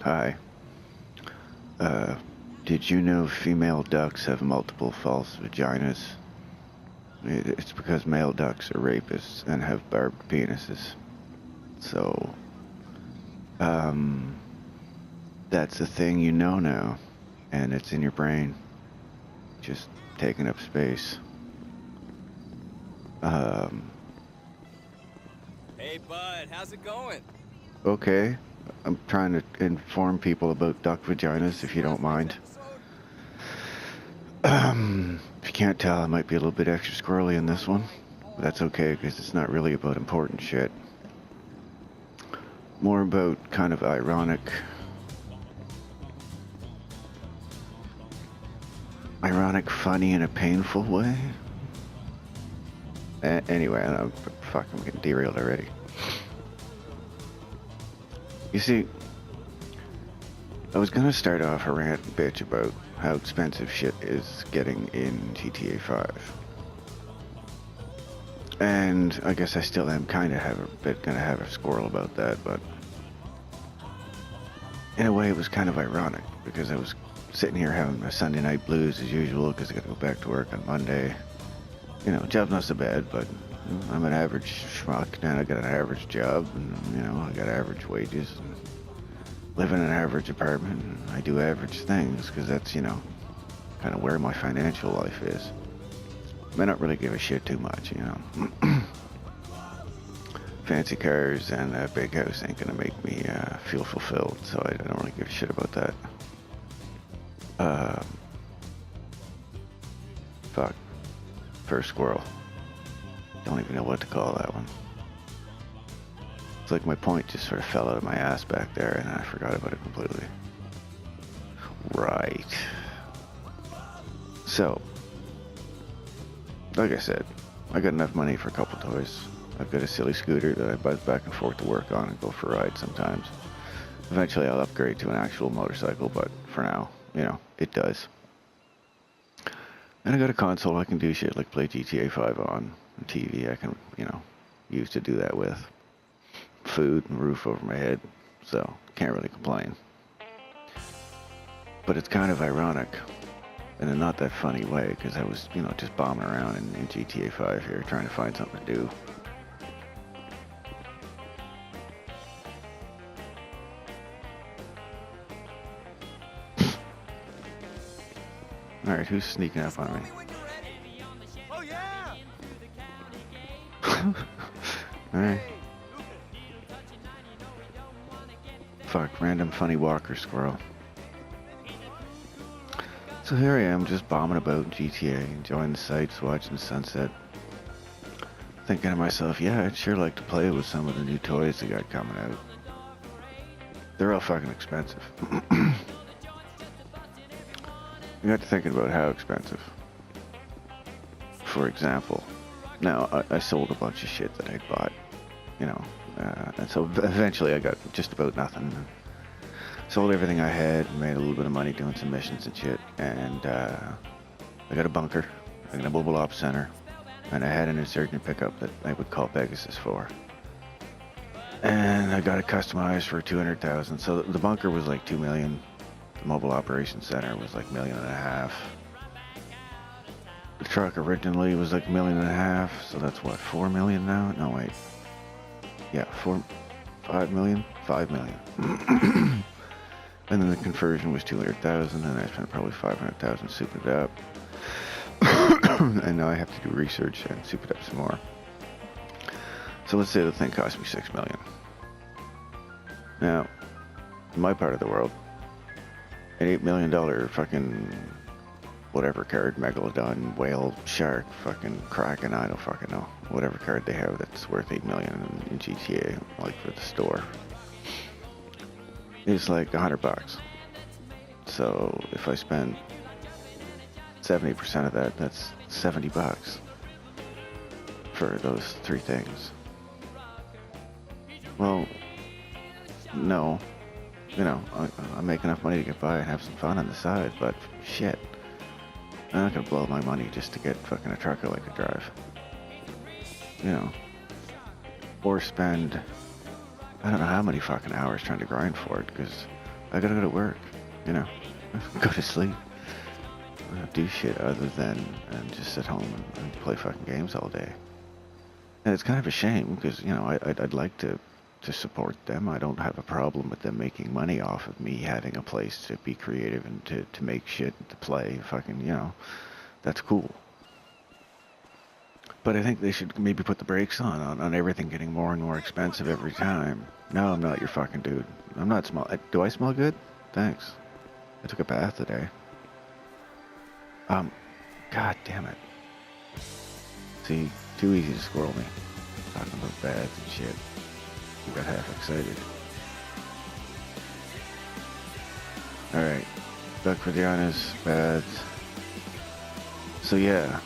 Hi. Uh, did you know female ducks have multiple false vaginas? It's because male ducks are rapists and have barbed penises. So, um, that's a thing you know now, and it's in your brain, just taking up space. Hey, bud, how's it going? Okay. I'm trying to inform people about duck vaginas, if you don't mind. If you can't tell, I might be a little bit extra squirrely in this one. But that's okay, because it's not really about important shit. More about kind of ironic, funny in a painful way. Anyway, I'm getting derailed already. You see, I was gonna start off a rant and bitch about how expensive shit is getting in GTA 5. And I guess I still am gonna have a squirrel about that, but in a way it was kind of ironic, because I was sitting here having my Sunday night blues as usual, because I gotta go back to work on Monday. You know, job's not so bad, but I'm an average schmuck, and I got an average job, and, I got average wages, and live in an average apartment, and I do average things, because that's, kind of where my financial life is. I don't really give a shit too much, Fancy cars and a big house ain't gonna make me feel fulfilled, so I don't really give a shit about that. Fuck. First squirrel. Don't even know what to call that one. It's like my point just sort of fell out of my ass back there, and I forgot about it completely. Right. So, like I said, I got enough money for a couple toys. I've got a silly scooter that I buzz back and forth to work on and go for rides sometimes. Eventually I'll upgrade to an actual motorcycle, but for now, it does. And I got a console I can do shit like play GTA 5 on. And TV I can, use to do that with. Food and roof over my head, so can't really complain. But it's kind of ironic, in a not that funny way, because I was, just bombing around in GTA 5 here, trying to find something to do. Alright, who's sneaking up on me? Oh, yeah! Alright. Fuck, random funny walker squirrel. So here I am, just bombing about in GTA, enjoying the sights, watching the sunset. Thinking to myself, yeah, I'd sure like to play with some of the new toys they got coming out. They're all fucking expensive. I got to thinking about how expensive. For example, now I sold a bunch of shit that I'd bought, and so eventually I got just about nothing. Sold everything I had and made a little bit of money doing some missions and shit, and I got a bunker, I got a mobile ops center, and I had an insurgent pickup that I would call Pegasus for. And I got it customized for 200,000. So the bunker was like 2 million. The mobile operations center was like $1.5 million. The truck originally was like $1.5 million, so that's what, 4 million now? No, wait. Yeah, 5 million? 5 million. And then the conversion was 200,000, and I spent probably 500,000 souping it up. And now I have to do research and soup it up some more. So let's say the thing cost me 6 million. Now, in my part of the world, an $8 million fucking whatever card, Megalodon, whale, shark, fucking kraken, I don't fucking know. Whatever card they have that's worth 8 million in GTA, like for the store, is like $100. So if I spend 70% of that, that's $70 for those three things. Well, no. I make enough money to get by and have some fun on the side, but shit, I'm not gonna blow my money just to get fucking a truck I like to drive. Or spend, I don't know how many fucking hours trying to grind for it, because I gotta go to work, you know, go to sleep. I don't do shit other than and just sit home and play fucking games all day. And it's kind of a shame because, you know, I'd like to support them. I don't have a problem with them making money off of me having a place to be creative and to make shit, to play, fucking, you know, that's cool. But I think they should maybe put the brakes on everything getting more and more expensive every time. No, I'm not your fucking dude. I'm not smell. Do I smell good? Thanks. I took a bath today. God damn it. See, too easy to squirrel me. Talking about baths and shit. You got half excited. Alright. Back for the honest baths. So yeah.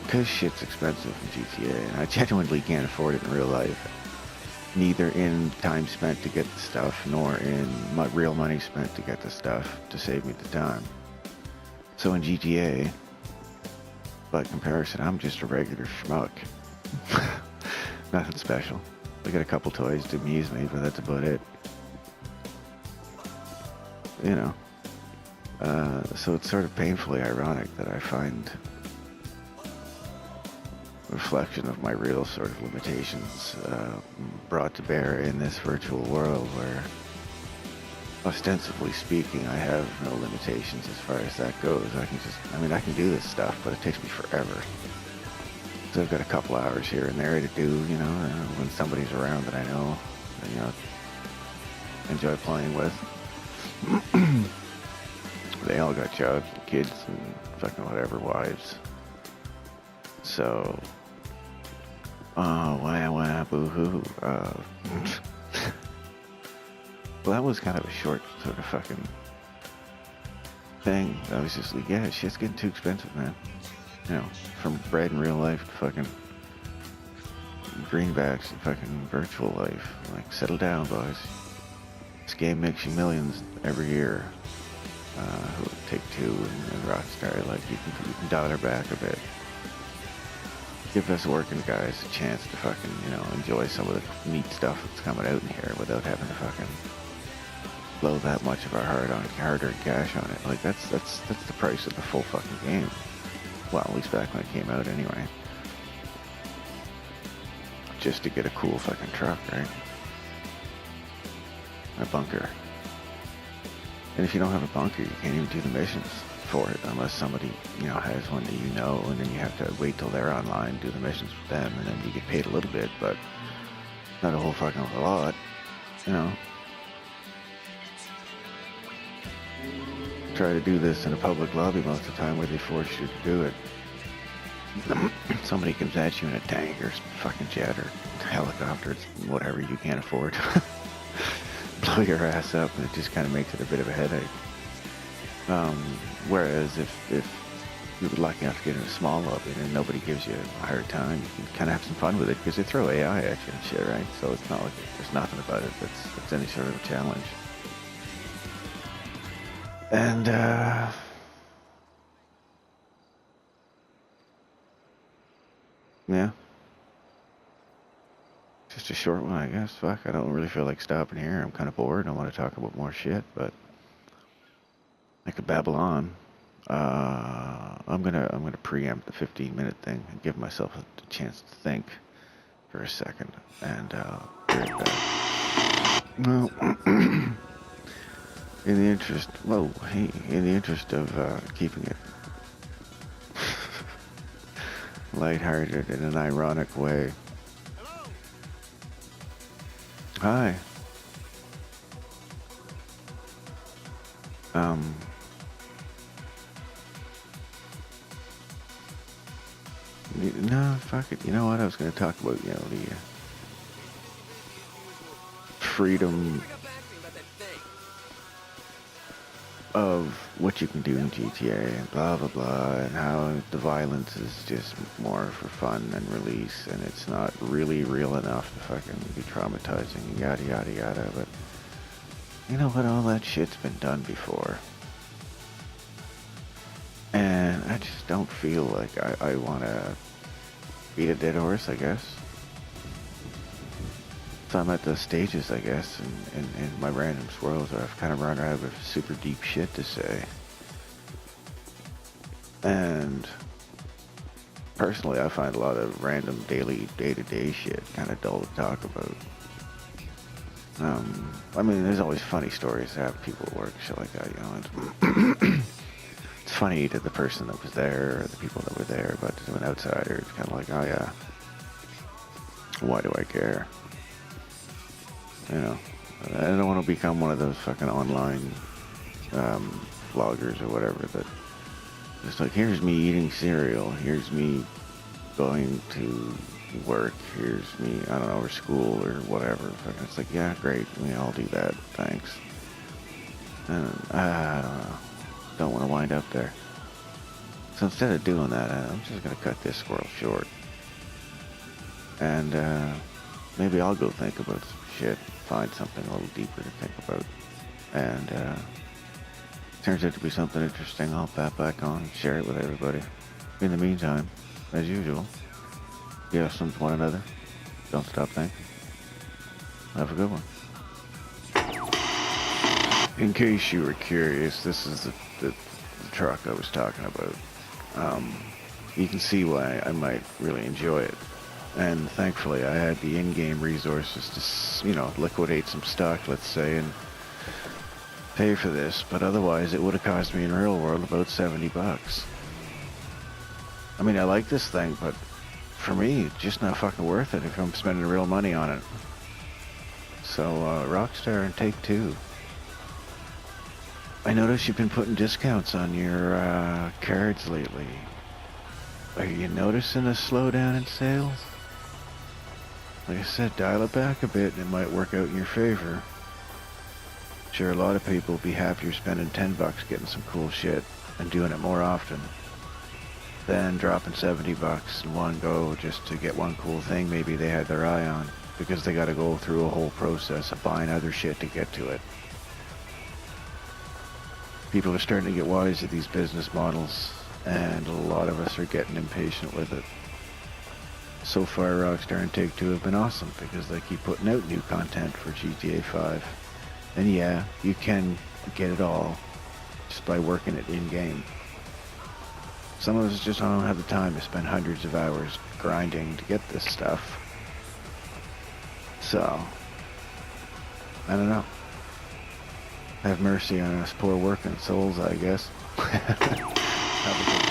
Because shit's expensive in GTA, and I genuinely can't afford it in real life. Neither in time spent to get the stuff, nor in real money spent to get the stuff to save me the time. So in GTA, by comparison, I'm just a regular schmuck. Nothing special. I got a couple toys to amuse me, but that's about it. You know. So it's sort of painfully ironic that I find reflection of my real sort of limitations brought to bear in this virtual world where, ostensibly speaking, I have no limitations as far as that goes. I can do this stuff, but it takes me forever. So I've got a couple hours here and there to do, you know, when somebody's around that I know, you know, enjoy playing with. They all got jobs and kids and fucking whatever, wives. So, wah, boo-hoo. Well, that was kind of a short sort of fucking thing. I was just like, yeah, shit's getting too expensive, man. You know, from bread in real life to fucking greenbacks and fucking virtual life. Like, settle down, boys. This game makes you millions every year. Take-Two and Rockstar, like, you can dial her back a bit. Give us working guys a chance to fucking, you know, enjoy some of the neat stuff that's coming out in here without having to fucking blow that much of our hard-earned cash on it. Like, that's the price of the full fucking game. Well, at least back when it came out anyway. Just to get a cool fucking truck, right? A bunker. And if you don't have a bunker, you can't even do the missions for it unless somebody, you know, has one that you know, and then you have to wait till they're online, do the missions with them, and then you get paid a little bit, but not a whole fucking lot, you know. Try to do this in a public lobby most of the time where they force you to do it. Somebody comes at you in a tank or fucking jet or helicopter, whatever you can't afford. Blow your ass up, and it just kind of makes it a bit of a headache. Whereas if you're lucky enough to get in a small lobby and nobody gives you a hard time, you can kind of have some fun with it because they throw AI at you and shit, right? So it's not like there's nothing about it that's any sort of a challenge. And yeah. Just a short one, I guess. Fuck, I don't really feel like stopping here. I'm kind of bored. I want to talk about more shit, but I could babble on. I'm gonna preempt the 15-minute thing and give myself a chance to think for a second, and be right back. Well, in the interest of keeping it lighthearted in an ironic way. Hi. No, fuck it. You know what? I was going to talk about, you know, the freedom of what you can do in GTA and blah, blah, blah, and how the violence is just more for fun and release, and it's not really real enough to fucking be traumatizing and yada, yada, yada, but you know what? All that shit's been done before. And I just don't feel like I want to beat a dead horse, I guess. So I'm at those stages, I guess, in my random swirls where I've kind of run out of super deep shit to say. And personally, I find a lot of random daily, day-to-day shit kind of dull to talk about. I mean, there's always funny stories that have people at work, shit like that, you know. And it's funny to the person that was there, or the people that were there, but to an outsider, it's kind of like, oh yeah, why do I care? You know, I don't want to become one of those fucking online vloggers or whatever that just like, here's me eating cereal, here's me going to work, here's me, I don't know, or school or whatever. Fucking, it's like, yeah, great, we all do that, thanks. And I don't know, don't want to wind up there. So instead of doing that, I'm just going to cut this squirrel short. And maybe I'll go think about some shit, find something a little deeper to think about. And turns out to be something interesting, I'll pat back on and share it with everybody. In the meantime, as usual, give us some to one another. Don't stop thinking. Have a good one. In case you were curious, this is the truck I was talking about. You can see why I might really enjoy it. And thankfully I had the in-game resources to, you know, liquidate some stock, let's say, and pay for this. But otherwise it would have cost me in real world about $70. I mean, I like this thing, but for me, it's just not fucking worth it if I'm spending real money on it. So, Rockstar and Take-Two. I noticed you've been putting discounts on your cards lately. Are you noticing a slowdown in sales? Like I said, dial it back a bit and it might work out in your favor. Sure, a lot of people will be happier spending $10 getting some cool shit and doing it more often than dropping $70 in one go just to get one cool thing maybe they had their eye on, because they gotta go through a whole process of buying other shit to get to it. People are starting to get wise to these business models, and a lot of us are getting impatient with it. So far, Rockstar and Take-Two have been awesome because they keep putting out new content for GTA 5. And yeah, you can get it all just by working it in-game. Some of us just don't have the time to spend hundreds of hours grinding to get this stuff. So, I don't know. Have mercy on us poor working souls, I guess. Have a good